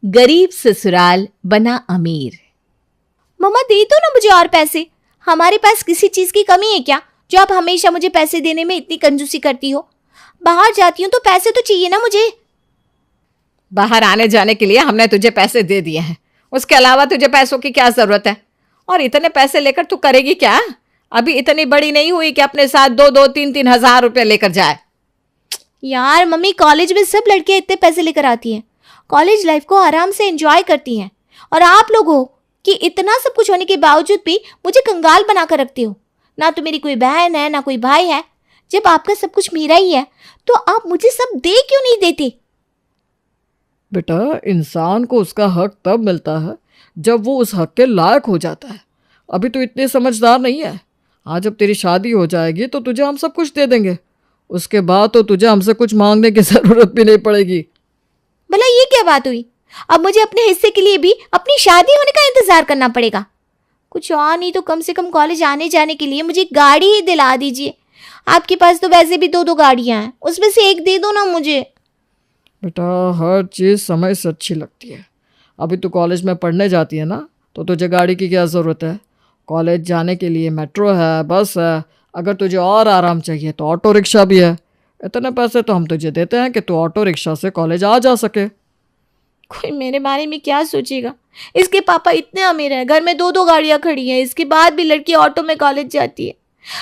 गरीब ससुराल बना अमीर। मम्मा दे दो ना मुझे और पैसे। हमारे पास किसी चीज की कमी है क्या जो आप हमेशा मुझे पैसे देने में इतनी कंजूसी करती हो? बाहर जाती हूँ तो पैसे तो चाहिए ना मुझे। बाहर आने जाने के लिए हमने तुझे पैसे दे दिए हैं, उसके अलावा तुझे पैसों की क्या जरूरत है? और इतने पैसे लेकर तू करेगी क्या? अभी इतनी बड़ी नहीं हुई कि अपने साथ 2-2, 3-3 हजार रुपए लेकर जाए। यार मम्मी, कॉलेज में सब लड़कियां इतने पैसे लेकर आती हैं, कॉलेज लाइफ को आराम से एंजॉय करती हैं, और आप लोग हो कि इतना सब कुछ होने के बावजूद भी मुझे कंगाल बना कर रखते हो। ना तो मेरी कोई बहन है ना कोई भाई है। जब आपका सब कुछ मेरा ही है तो आप मुझे सब दे क्यों नहीं देते? बेटा, इंसान को उसका हक तब मिलता है जब वो उस हक के लायक हो जाता है। अभी तो इतने समझदार नहीं है। आज जब तेरी शादी हो जाएगी तो तुझे हम सब कुछ दे देंगे। उसके बाद तो तुझे हमसे कुछ मांगने की जरूरत भी नहीं पड़ेगी। भला ये क्या बात हुई? अब मुझे अपने हिस्से के लिए भी अपनी शादी होने का इंतजार करना पड़ेगा। कुछ और नहीं तो कम से कम कॉलेज आने जाने के लिए मुझे गाड़ी ही दिला दीजिए। आपके पास तो वैसे भी 2-2 गाड़ियां हैं, उसमें से एक दे दो ना मुझे। बेटा, हर चीज़ समय से अच्छी लगती है। अभी तू कॉलेज में पढ़ने जाती है ना, तो तुझे गाड़ी की क्या ज़रूरत है? कॉलेज जाने के लिए मेट्रो है, बस है। अगर तुझे और आराम चाहिए तो ऑटो रिक्शा भी है। इतने पैसे तो हम तुझे देते हैं कि तू ऑटो रिक्शा से कॉलेज आ जा सके। कोई मेरे बारे में क्या सोचेगा? इसके पापा इतने अमीर हैं, घर में 2-2 गाड़ियां खड़ी हैं, इसके बाद भी लड़की ऑटो में कॉलेज जाती है।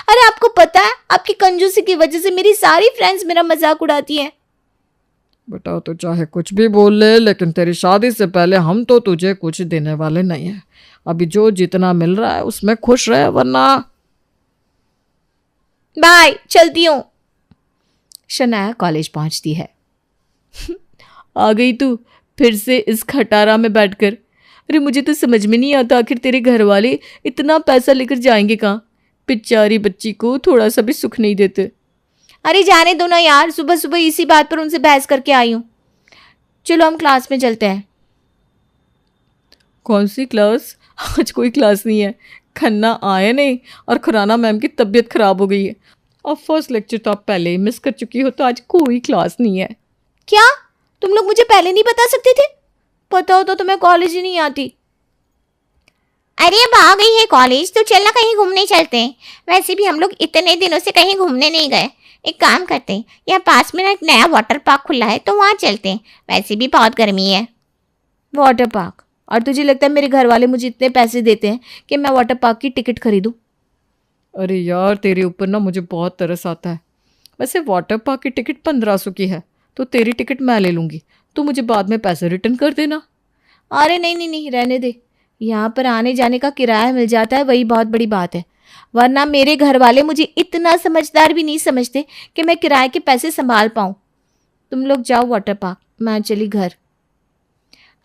अरे आपको पता है, आपकी कंजूसी की वजह से मेरी सारी फ्रेंड्स मेरा मजाक उड़ाती हैं। बेटा, तो चाहे कुछ भी बोल ले, लेकिन तेरी शादी से पहले हम तो तुझे कुछ देने वाले नहीं हैं। अभी जो जितना मिल रहा है उसमें खुश रहे, वरना। बाय, चलती हूँ। शनाया कॉलेज पहुंचती है। आ गई तू फिर से इस खटारा में बैठकर। अरे मुझे तो समझ में नहीं आता, आखिर तेरे घर वाले इतना पैसा लेकर जाएंगे कहाँ? बेचारी बच्ची को थोड़ा सा भी सुख नहीं देते। अरे जाने दो ना यार, सुबह सुबह इसी बात पर उनसे बहस करके आई हूँ। चलो हम क्लास में चलते हैं। कौन सी क्लास? आज कोई क्लास नहीं है। खन्ना आए नहीं और खुराना मैम की तबीयत खराब हो गई है, और फर्स्ट लेक्चर तो आप पहले ही मिस कर चुकी हो, तो आज कोई क्लास नहीं है। क्या तुम लोग मुझे पहले नहीं बता सकते थे? पता होता तो मैं कॉलेज ही नहीं आती। अरे अब आ गई है कॉलेज तो चलना कहीं घूमने चलते हैं। वैसे भी हम लोग इतने दिनों से कहीं घूमने नहीं गए। एक काम करते हैं, यहाँ पास में ना एक नया वाटर पार्क खुला है तो वहाँ चलते हैं। वैसे भी बहुत गर्मी है। Water park? और तुझे लगता है मेरे घर वाले मुझे इतने पैसे देते हैं कि मैं वाटर पार्क की टिकट खरीदूं? अरे यार, तेरे ऊपर ना मुझे बहुत तरस आता है। वैसे वाटर पार्क की टिकट 1500 की है, तो तेरी टिकट मैं ले लूँगी, तो मुझे बाद में पैसे रिटर्न कर देना। अरे नहीं नहीं नहीं, रहने दे। यहाँ पर आने जाने का किराया मिल जाता है, वही बहुत बड़ी बात है। वरना मेरे घर वाले मुझे इतना समझदार भी नहीं समझते कि मैं किराए के पैसे संभाल पाऊँ। तुम लोग जाओ वाटर पार्क, मैं चली घर।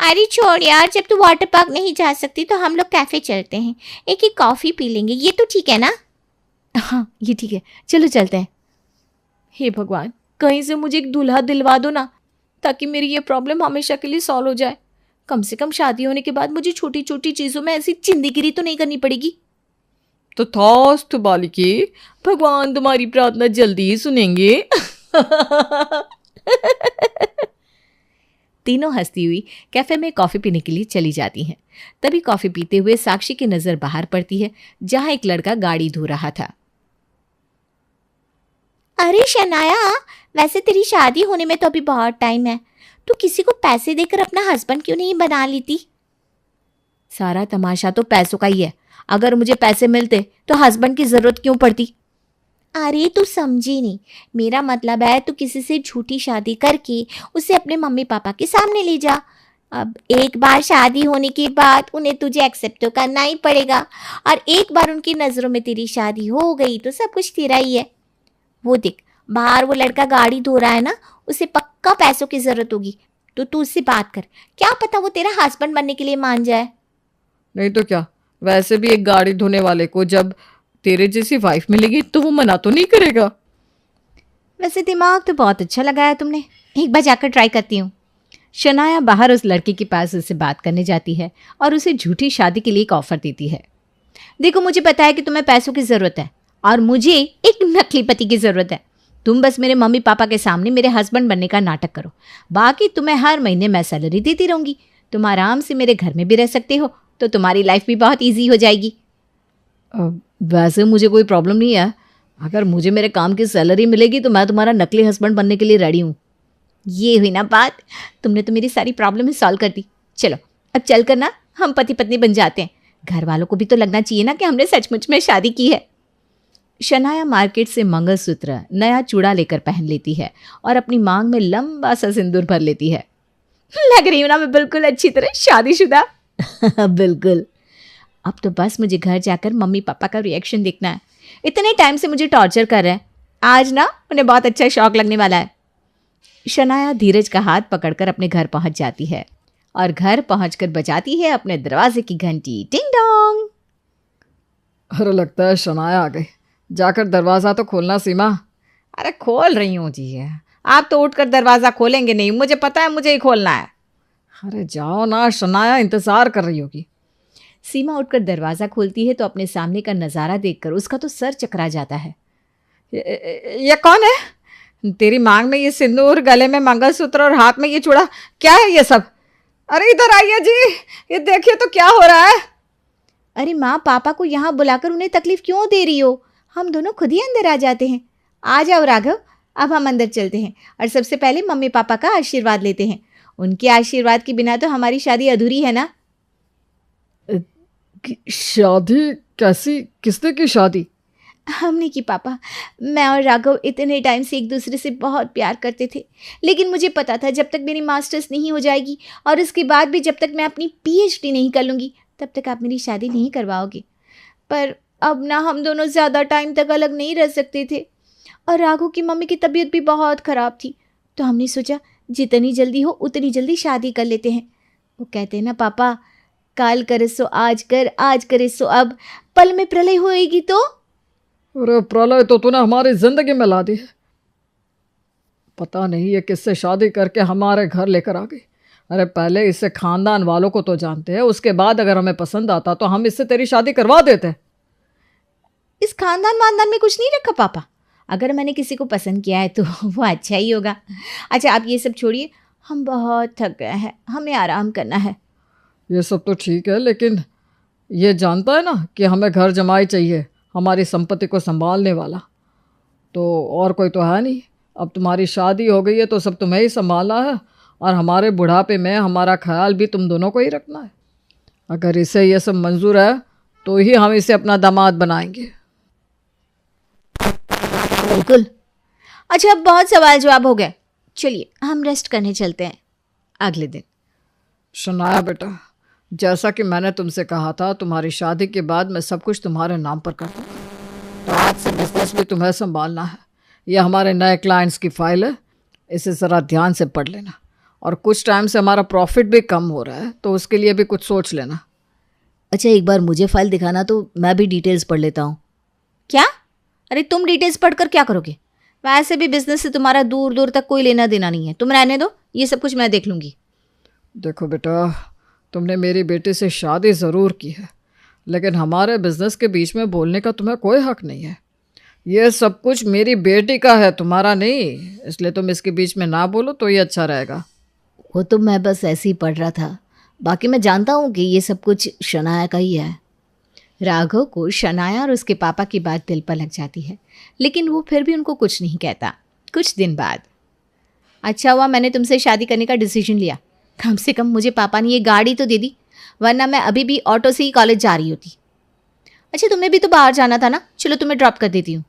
अरे छोड़ यार, जब तू वाटर पार्क नहीं जा सकती तो हम लोग कैफे चलते हैं, एक ही कॉफ़ी पी लेंगे। ये तो ठीक है ना? हाँ ये ठीक है, चलो चलते हैं। हे भगवान, कहीं से मुझे एक दूल्हा दिलवा दो ना, ताकि मेरी ये प्रॉब्लम हमेशा के लिए सॉल्व हो जाए। कम से कम शादी होने के बाद मुझे छोटी छोटी चीज़ों में ऐसी चिंदीगिरी तो नहीं करनी पड़ेगी। तो तथास्तु बालिके, भगवान तुम्हारी प्रार्थना जल्दी ही सुनेंगे। तीनों हंसती हुई कैफे में कॉफ़ी पीने के लिए चली जाती हैं। तभी कॉफ़ी पीते हुए साक्षी की नज़र बाहर पड़ती है, जहां एक लड़का गाड़ी धो रहा था। अरे शनाया, वैसे तेरी शादी होने में तो अभी बहुत टाइम है, तू किसी को पैसे देकर अपना हस्बैंड क्यों नहीं बना लेती? सारा तमाशा तो पैसों का ही है। अगर मुझे पैसे मिलते तो हस्बैंड की ज़रूरत क्यों पड़ती? अरे तू समझी नहीं, मेरा मतलब है तू किसी से झूठी शादी करके उसे अपने मम्मी पापा के सामने ले जा। अब एक बार शादी होने के बाद उन्हें तुझे एक्सेप्ट तो करना ही पड़ेगा, और एक बार उनकी नज़रों में तेरी शादी हो गई तो सब कुछ तेरा ही है। वो देख, बाहर वो लड़का गाड़ी धो रहा है ना, उसे पक्का पैसों की ज़रूरत होगी, तो तू उससे बात कर, क्या पता वो तेरा हस्बैंड बनने के लिए मान जाए। नहीं तो क्या, वैसे भी एक गाड़ी धोने वाले को जब तेरे जैसी वाइफ मिलेगी तो वो मना तो नहीं करेगा। वैसे दिमाग तो बहुत अच्छा लगाया तुमने, एक बार जाकर ट्राई करती हूँ। शनाया बाहर उस लड़के के पास उससे बात करने जाती है और उसे झूठी शादी के लिए एक ऑफर देती है। देखो, मुझे पता है कि तुम्हें पैसों की ज़रूरत है और मुझे एक नकली पति की ज़रूरत है। तुम बस मेरे मम्मी पापा के सामने मेरे हस्बैंड बनने का नाटक करो, बाकी तुम्हें हर महीने मैं सैलरी देती रहूँगी। तुम आराम से मेरे घर में भी रह सकते हो, तो तुम्हारी लाइफ भी बहुत ईजी हो जाएगी। वैसे मुझे कोई प्रॉब्लम नहीं है। अगर मुझे मेरे काम की सैलरी मिलेगी तो मैं तुम्हारा नकली हस्बैंड बनने के लिए रेडी हूँ। ये हुई ना बात, तुमने तो मेरी सारी प्रॉब्लम ही सॉल्व कर दी। चलो अब चल कर ना हम पति पत्नी बन जाते हैं। घर वालों को भी तो लगना चाहिए ना कि हमने सचमुच में शादी की है। शनाया मार्केट से मंगलसूत्र, नया चूड़ा लेकर पहन लेती है और अपनी मांग में लंबा सा सिंदूर भर लेती है। लग रही हूँ ना मैं बिल्कुल अच्छी तरह शादीशुदा। बिल्कुल। अब तो बस मुझे घर जाकर मम्मी पापा का रिएक्शन देखना है। इतने टाइम से मुझे टॉर्चर कर रहे हैं, आज ना उन्हें बहुत अच्छा शौक लगने वाला है। शनाया धीरज का हाथ पकड़कर अपने घर पहुंच जाती है और घर पहुंचकर बजाती है अपने दरवाजे की घंटी, टिंग डोंग। अरे लगता है शनाया आ गई। जाकर दरवाज़ा तो खोलना सीमा। अरे खोल रही हूँ जी, आप तो उठकर दरवाज़ा खोलेंगे नहीं, मुझे पता है मुझे ही खोलना है। अरे जाओ ना, शनाया इंतज़ार कर रही होगी। सीमा उठकर दरवाज़ा खोलती है तो अपने सामने का नज़ारा देखकर उसका तो सर चकरा जाता है। ये कौन है? तेरी मांग में ये सिंदूर, गले में मंगलसूत्र और हाथ में ये चूड़ा, क्या है ये सब? अरे इधर आइए जी, ये देखिए तो क्या हो रहा है। अरे माँ, पापा को यहाँ बुलाकर उन्हें तकलीफ क्यों दे रही हो? हम दोनों खुद ही अंदर आ जाते हैं। आ जाओ राघव, अब हम अंदर चलते हैं और सबसे पहले मम्मी पापा का आशीर्वाद लेते हैं। उनके आशीर्वाद के बिना तो हमारी शादी अधूरी है ना। शादी कैसी? किसने की शादी? हमने की पापा। मैं और राघव इतने टाइम से एक दूसरे से बहुत प्यार करते थे, लेकिन मुझे पता था जब तक मेरी मास्टर्स नहीं हो जाएगी और उसके बाद भी जब तक मैं अपनी पीएचडी नहीं कर लूँगी तब तक आप मेरी शादी नहीं करवाओगे। पर अब ना हम दोनों ज़्यादा टाइम तक अलग नहीं रह सकते थे और राघव की मम्मी की तबीयत भी बहुत ख़राब थी, तो हमने सोचा जितनी जल्दी हो उतनी जल्दी शादी कर लेते हैं। वो कहते हैं ना पापा, काल करे सो आज कर, आज करे सो अब, पल में प्रलय होएगी तो। अरे प्रलय तो तूने हमारी जिंदगी में ला दी है। पता नहीं ये किससे शादी करके हमारे घर लेकर आ गई। अरे पहले इससे खानदान वालों को तो जानते हैं, उसके बाद अगर हमें पसंद आता तो हम इससे तेरी शादी करवा देते। इस खानदान वानदान में कुछ नहीं रखा पापा। अगर मैंने किसी को पसंद किया है तो वो अच्छा ही होगा। अच्छा आप ये सब छोड़िए, हम बहुत थक गए हैं, हमें आराम करना है। ये सब तो ठीक है, लेकिन ये जानता है ना कि हमें घर जमाई चाहिए, हमारी संपत्ति को संभालने वाला। तो और कोई तो है नहीं। अब तुम्हारी शादी हो गई है तो सब तुम्हें ही संभालना है और हमारे बुढ़ापे में हमारा ख्याल भी तुम दोनों को ही रखना है। अगर इसे ये सब मंजूर है तो ही हम इसे अपना दामाद बनाएंगे। बिल्कुल। अच्छा अब बहुत सवाल जवाब हो गए, चलिए हम रेस्ट करने चलते हैं। अगले दिन। शनाया बेटा, जैसा कि मैंने तुमसे कहा था, तुम्हारी शादी के बाद मैं सब कुछ तुम्हारे नाम पर कर दूँगा। तो आज से बिजनेस भी तुम्हें संभालना है। यह हमारे नए क्लाइंट्स की फाइल है, इसे ज़रा ध्यान से पढ़ लेना। और कुछ टाइम से हमारा प्रॉफिट भी कम हो रहा है, तो उसके लिए भी कुछ सोच लेना। अच्छा एक बार मुझे फाइल दिखाना तो मैं भी डिटेल्स पढ़ लेता हूँ। क्या? अरे तुम डिटेल्स पढ़कर क्या करोगे? वैसे भी बिजनेस से तुम्हारा दूर दूर तक कोई लेना देना नहीं है, तुम रहने दो, ये सब कुछ मैं देख लूँगी। देखो बेटा, तुमने मेरी बेटी से शादी ज़रूर की है, लेकिन हमारे बिजनेस के बीच में बोलने का तुम्हें कोई हक नहीं है। ये सब कुछ मेरी बेटी का है, तुम्हारा नहीं, इसलिए तुम इसके बीच में ना बोलो तो ये अच्छा रहेगा। वो तो मैं बस ऐसे ही पढ़ रहा था, बाकी मैं जानता हूँ कि ये सब कुछ शनाया का ही है। राघव को शनाया और उसके पापा की बात दिल पर लग जाती है, लेकिन वो फिर भी उनको कुछ नहीं कहता। कुछ दिन बाद। अच्छा हुआ मैंने तुमसे शादी करने का डिसीजन लिया, कम से कम मुझे पापा ने ये गाड़ी तो दे दी, वरना मैं अभी भी ऑटो से ही कॉलेज जा रही होती। अच्छा तुम्हें भी तो बाहर जाना था ना, चलो तुम्हें ड्रॉप कर देती हूँ।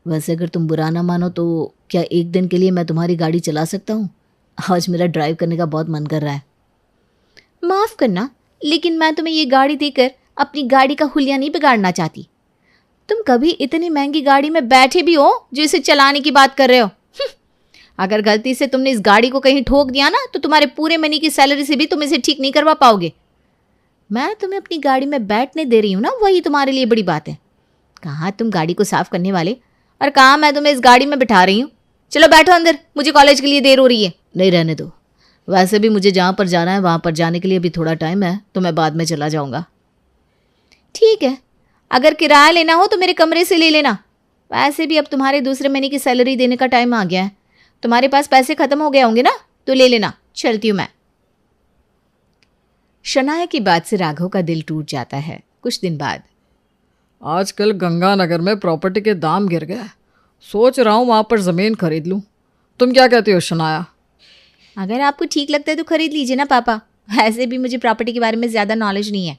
वैसे अगर तुम बुरा ना मानो तो क्या एक दिन के लिए मैं तुम्हारी गाड़ी चला सकता हूँ? आज मेरा ड्राइव करने का बहुत मन कर रहा है। माफ़ करना, लेकिन मैं तुम्हें ये गाड़ी देकर अपनी गाड़ी का हुलिया नहीं बिगाड़ना चाहती। तुम कभी इतनी महंगी गाड़ी में बैठे भी हो जो इसे चलाने की बात कर रहे हो? अगर गलती से तुमने इस गाड़ी को कहीं ठोक दिया ना तो तुम्हारे पूरे महीने की सैलरी से भी तुम इसे ठीक नहीं करवा पाओगे। मैं तुम्हें अपनी गाड़ी में बैठने दे रही हूँ ना, वही तुम्हारे लिए बड़ी बात है। कहाँ तुम गाड़ी को साफ करने वाले और कहाँ मैं तुम्हें इस गाड़ी में बिठा रही हूँ। चलो बैठो अंदर, मुझे कॉलेज के लिए देर हो रही है। नहीं रहने दो, वैसे भी मुझे जहाँ पर जाना है वहाँ पर जाने के लिए भी थोड़ा टाइम है, तो मैं बाद में चला जाऊँगा। ठीक है, अगर किराया लेना हो तो मेरे कमरे से ले लेना। वैसे भी अब तुम्हारे दूसरे महीने की सैलरी देने का टाइम आ गया है, तुम्हारे पास पैसे ख़त्म हो गए होंगे ना, तो ले लेना। चलती हूँ मैं। शनाया की बात से राघव का दिल टूट जाता है। कुछ दिन बाद, आजकल गंगानगर में प्रॉपर्टी के दाम गिर गए, सोच रहा हूँ वहाँ पर ज़मीन खरीद लूँ। तुम क्या कहती हो शनाया? अगर आपको ठीक लगता है तो खरीद लीजिए ना पापा। ऐसे भी मुझे प्रॉपर्टी के बारे में ज़्यादा नॉलेज नहीं है।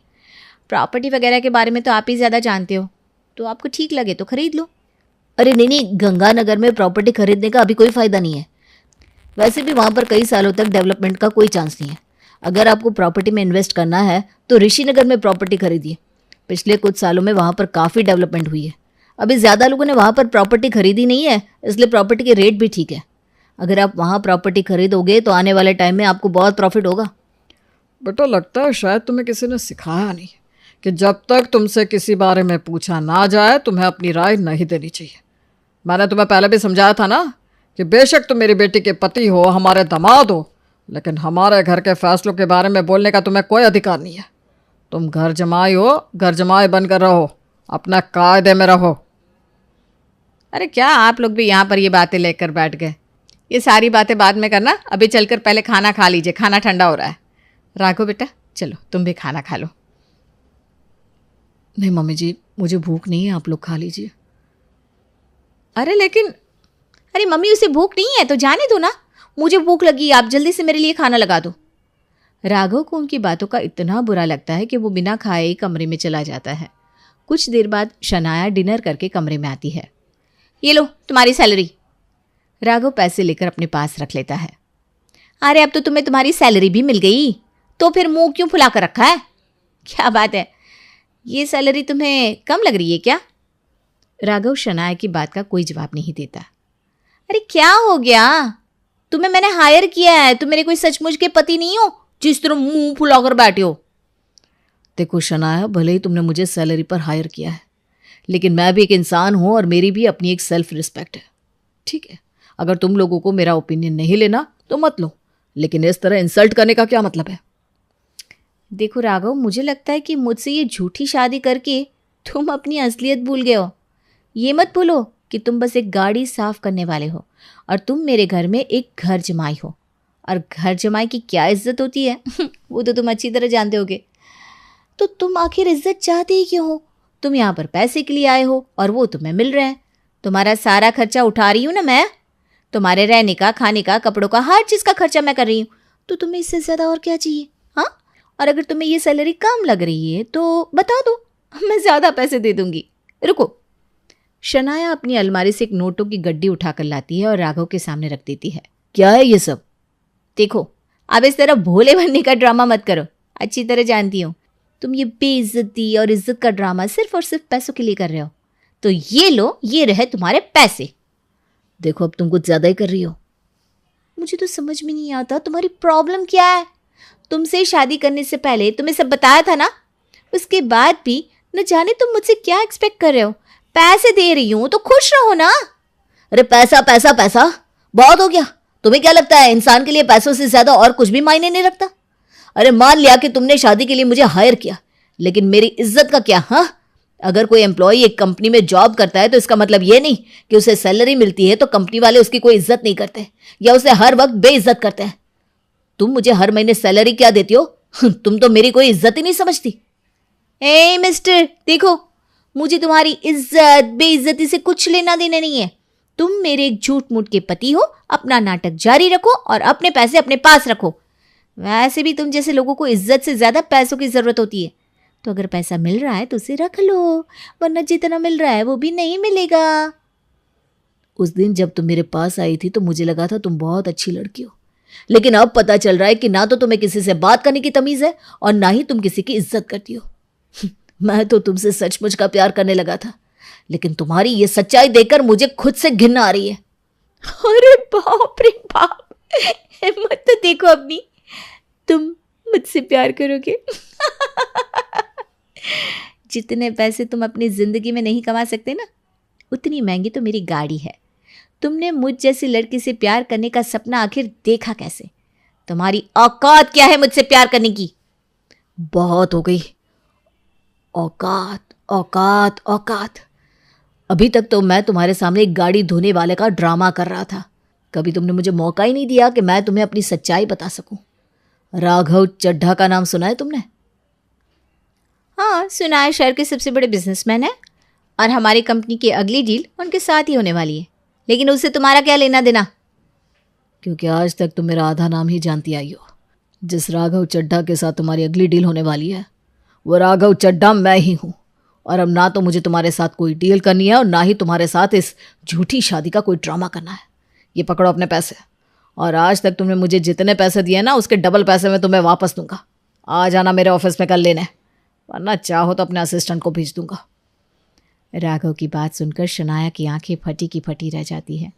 प्रॉपर्टी वगैरह के बारे में तो आप ही ज़्यादा जानते हो, तो आपको ठीक लगे तो खरीद लो। अरे नहीं, गंगानगर में प्रॉपर्टी खरीदने का अभी कोई फ़ायदा नहीं है। वैसे भी वहाँ पर कई सालों तक डेवलपमेंट का कोई चांस नहीं है। अगर आपको प्रॉपर्टी में इन्वेस्ट करना है तो ऋषिनगर में प्रॉपर्टी खरीदिए। पिछले कुछ सालों में वहाँ पर काफ़ी डेवलपमेंट हुई है। अभी ज़्यादा लोगों ने वहाँ पर प्रॉपर्टी खरीदी नहीं है, इसलिए प्रॉपर्टी के रेट भी ठीक है। अगर आप वहाँ प्रॉपर्टी खरीदोगे तो आने वाले टाइम में आपको बहुत प्रॉफिट होगा। बेटा, लगता है शायद तुम्हें किसी ने सिखाया नहीं कि जब तक तुमसे किसी बारे में पूछा ना जाए तुम्हें अपनी राय नहीं देनी चाहिए। मैंने तुम्हें पहले भी समझाया था ना कि बेशक तुम मेरी बेटी के पति हो, हमारे दामाद हो, लेकिन हमारे घर के फैसलों के बारे में बोलने का तुम्हें कोई अधिकार नहीं है। तुम घर जमाई हो, घर जमाई बनकर रहो, अपना कायदे में रहो। अरे क्या आप लोग भी यहाँ पर ये बातें लेकर बैठ गए? ये सारी बातें बाद में करना, अभी चलकर पहले खाना खा लीजिए, खाना ठंडा हो रहा है। राघव बेटा चलो तुम भी खाना खा लो। नहीं मम्मी जी, मुझे भूख नहीं है, आप लोग खा लीजिए। अरे मम्मी उसे भूख नहीं है तो जाने दो ना, मुझे भूख लगी, आप जल्दी से मेरे लिए खाना लगा दो। राघव को उनकी बातों का इतना बुरा लगता है कि वो बिना खाए ही कमरे में चला जाता है। कुछ देर बाद शनाया डिनर करके कमरे में आती है। ये लो तुम्हारी सैलरी। राघव पैसे लेकर अपने पास रख लेता है। अरे अब तो तुम्हें तुम्हारी सैलरी भी मिल गई, तो फिर मुंह क्यों फुला कर रखा है? क्या बात है, ये सैलरी तुम्हें कम लग रही है क्या? राघव शनाया की बात का कोई जवाब नहीं देता। अरे क्या हो गया, तुम्हें मैंने हायर किया है, तुम मेरे कोई सचमुच के पति नहीं हो जिस तरह मुंह फुलाकर बैठे हो। देखो शनाया, भले ही तुमने मुझे सैलरी पर हायर किया है, लेकिन मैं भी एक इंसान हूं और मेरी भी अपनी एक सेल्फ रिस्पेक्ट है। ठीक है, अगर तुम लोगों को मेरा ओपिनियन नहीं लेना तो मत लो, लेकिन इस तरह इंसल्ट करने का क्या मतलब है? देखो राघव, मुझे लगता है कि मुझसे ये झूठी शादी करके तुम अपनी असलियत भूल गए हो। ये मत भूलो कि तुम बस एक गाड़ी साफ करने वाले हो और तुम मेरे घर में एक घर जमाई हो। और घर जमाई की क्या इज्जत होती है वो तो तुम अच्छी तरह जानते होगे। तो तुम आखिर इज्जत चाहते ही क्यों हो? तुम यहाँ पर पैसे के लिए आए हो और वो तुम्हें मिल रहा है। तुम्हारा सारा खर्चा उठा रही हूँ ना मैं, तुम्हारे रहने का, खाने का, कपड़ों का, हर चीज़ का खर्चा मैं कर रही हूँ। तो तुम्हें इससे ज़्यादा और क्या चाहिए? हाँ, और अगर तुम्हें ये सैलरी कम लग रही है तो बता दो, मैं ज़्यादा पैसे दे दूँगी। रुको। शनाया अपनी अलमारी से एक नोटों की गड्डी उठाकर लाती है और राघव के सामने रख देती है। क्या है ये सब? देखो, अब इस तरह भोले बनने का ड्रामा मत करो। अच्छी तरह जानती हूँ तुम ये बेइज्जती और इज्जत का ड्रामा सिर्फ और सिर्फ पैसों के लिए कर रहे हो। तो ये लो, ये रहे तुम्हारे पैसे। देखो अब तुम कुछ ज़्यादा ही कर रही हो। मुझे तो समझ में नहीं आता तुम्हारी प्रॉब्लम क्या है। तुमसे शादी करने से पहले तुम्हें सब बताया था ना, उसके बाद भी न जाने तुम मुझसे क्या एक्सपेक्ट कर रहे हो। पैसे दे रही हूँ तो खुश रहो ना। अरे पैसा पैसा पैसा बहुत हो गया। तुम्हें क्या लगता है इंसान के लिए पैसों से ज़्यादा और कुछ भी मायने नहीं रखता? अरे मान लिया कि तुमने शादी के लिए मुझे हायर किया, लेकिन मेरी इज्जत का क्या? हाँ, अगर कोई एम्प्लॉय एक कंपनी में जॉब करता है तो इसका मतलब ये नहीं कि उसे सैलरी मिलती है तो कंपनी वाले उसकी कोई इज्जत नहीं करते या उसे हर वक्त बेइज्जत करते हैं। तुम मुझे हर महीने सैलरी क्या देती हो? तुम तो मेरी कोई इज्जत ही नहीं समझती। ए मिस्टर, देखो, मुझे तुम्हारी इज्जत बेइज्जती से कुछ लेना देना नहीं है। तुम मेरे एक झूठ मूठ के पति हो, अपना नाटक जारी रखो और अपने पैसे अपने पास रखो। वैसे भी तुम जैसे लोगों को इज्जत से ज़्यादा पैसों की ज़रूरत होती है। तो अगर पैसा मिल रहा है तो उसे रख लो, वरना जितना मिल रहा है वो भी नहीं मिलेगा। उस दिन जब तुम मेरे पास आई थी तो मुझे लगा था तुम बहुत अच्छी लड़की हो, लेकिन अब पता चल रहा है कि ना तो तुम्हें किसी से बात करने की तमीज़ है और ना ही तुम किसी की इज्जत करती हो। मैं तो तुमसे सचमुच का प्यार करने लगा था, लेकिन तुम्हारी ये सच्चाई देखकर मुझे खुद से घिन आ रही है। अरे बाप रे बाप, हिम्मत तो देखो अपनी, तुम मुझसे प्यार करोगे? जितने पैसे तुम अपनी जिंदगी में नहीं कमा सकते ना, उतनी महंगी तो मेरी गाड़ी है। तुमने मुझ जैसी लड़की से प्यार करने का सपना आखिर देखा कैसे? तुम्हारी औकात क्या है मुझसे प्यार करने की? बहुत हो गई। औकात औकात औकात। अभी तक तो मैं तुम्हारे सामने एक गाड़ी धोने वाले का ड्रामा कर रहा था। कभी तुमने मुझे मौका ही नहीं दिया कि मैं तुम्हें अपनी सच्चाई बता सकूं। राघव चड्ढा का नाम सुना है तुमने? हाँ सुना है, शहर के सबसे बड़े बिजनेसमैन है और हमारी कंपनी की अगली डील उनके साथ ही होने वाली है। लेकिन उससे तुम्हारा क्या लेना देना? क्योंकि आज तक तुम मेरा आधा नाम ही जानती आई हो। जिस राघव चड्ढा के साथ तुम्हारी अगली डील होने वाली है वो राघव चड्ढा मैं ही हूँ। और अब ना तो मुझे तुम्हारे साथ कोई डील करनी है और ना ही तुम्हारे साथ इस झूठी शादी का कोई ड्रामा करना है। ये पकड़ो अपने पैसे, और आज तक तुमने मुझे जितने पैसे दिए ना उसके डबल पैसे मैं तुम्हें वापस दूंगा। आ जाना मेरे ऑफिस में कल लेने, वरना चाहो तो अपने असिस्टेंट को भेज दूंगा। राघव की बात सुनकर शनाया की आंखें फटी की फटी रह जाती है।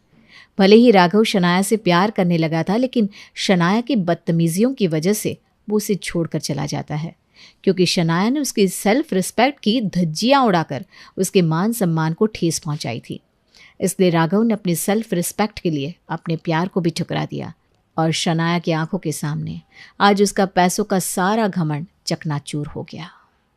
भले ही राघव शनाया से प्यार करने लगा था, लेकिन शनाया की बदतमीजियों की वजह से वो उसे छोड़कर चला जाता है, क्योंकि शनाया ने उसकी सेल्फ रिस्पेक्ट की धज्जियां उड़ाकर उसके मान सम्मान को ठेस पहुंचाई थी। इसलिए राघव ने अपनी सेल्फ रिस्पेक्ट के लिए अपने प्यार को भी ठुकरा दिया और शनाया की आंखों के सामने आज उसका पैसों का सारा घमंड चकनाचूर हो गया।